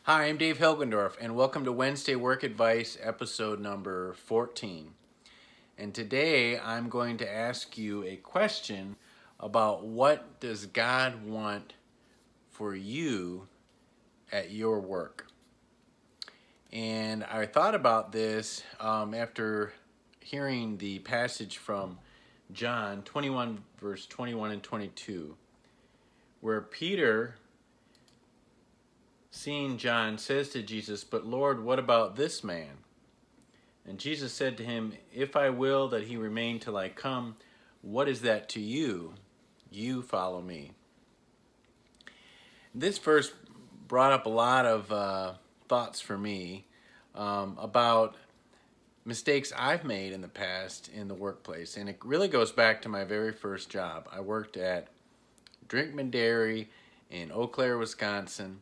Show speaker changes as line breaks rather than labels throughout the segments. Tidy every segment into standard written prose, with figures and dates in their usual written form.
Hi, I'm Dave Hilgendorf, and welcome to Wednesday Work Advice, episode number 14. And today I'm going to ask you a question about what does God want for you at your work. And I thought about this after hearing the passage from John 21, verse 21 and 22, where Peter, seeing John, says to Jesus, "But Lord, what about this man?" And Jesus said to him, "If I will that he remain till I come, what is that to you? You follow me." This verse brought up a lot of thoughts for me about mistakes I've made in the past in the workplace. And it really goes back to my very first job. I worked at Drinkman Dairy in Eau Claire, Wisconsin.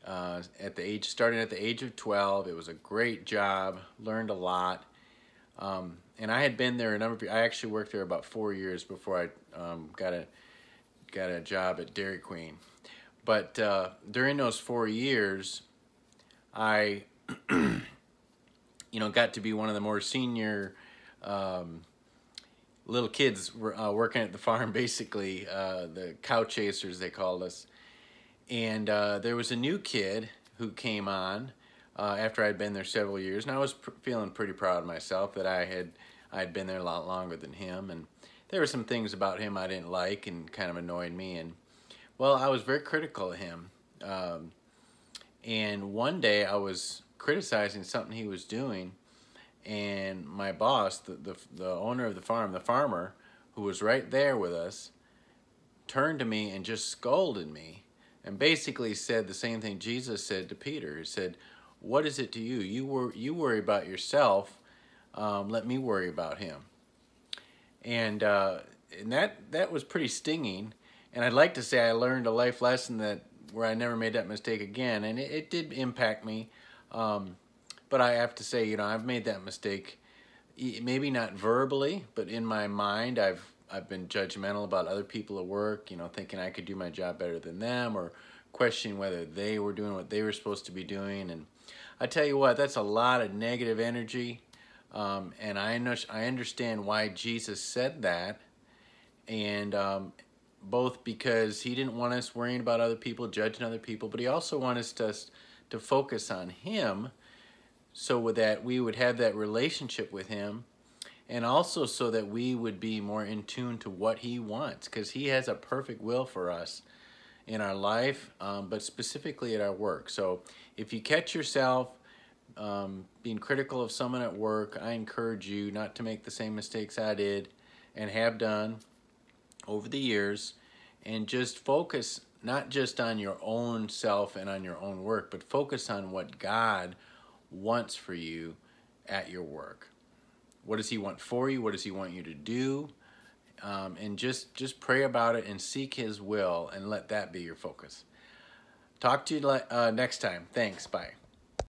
Starting at the age of 12. It was a great job, learned a lot. And I had been there a number of years. I actually worked there about 4 years before I got a job at Dairy Queen. But during those 4 years, I got to be one of the more senior little kids working at the farm, basically, the cow chasers, they called us. And there was a new kid who came on after I'd been there several years, and I was feeling pretty proud of myself that I'd been there a lot longer than him. And there were some things about him I didn't like and kind of annoyed me. And well, I was very critical of him. And one day I was criticizing something he was doing, and my boss, the owner of the farm, the farmer, who was right there with us, turned to me and just scolded me. And basically said the same thing Jesus said to Peter. He said, "What is it to you? You worry about yourself. Let me worry about him." And that was pretty stinging. And I'd like to say I learned a life lesson where I never made that mistake again. And it did impact me. But I have to say, I've made that mistake. Maybe not verbally, but in my mind, I've been judgmental about other people at work, thinking I could do my job better than them, or questioning whether they were doing what they were supposed to be doing. And I tell you what, that's a lot of negative energy. And I understand why Jesus said that. And both because he didn't want us worrying about other people, judging other people, but he also wanted us to focus on him so that we would have that relationship with him. And also so that we would be more in tune to what he wants, because he has a perfect will for us in our life, but specifically at our work. So if you catch yourself being critical of someone at work, I encourage you not to make the same mistakes I did and have done over the years, and just focus not just on your own self and on your own work, but focus on what God wants for you at your work. What does he want for you? What does he want you to do? And just pray about it and seek his will and let that be your focus. Talk to you next time. Thanks. Bye.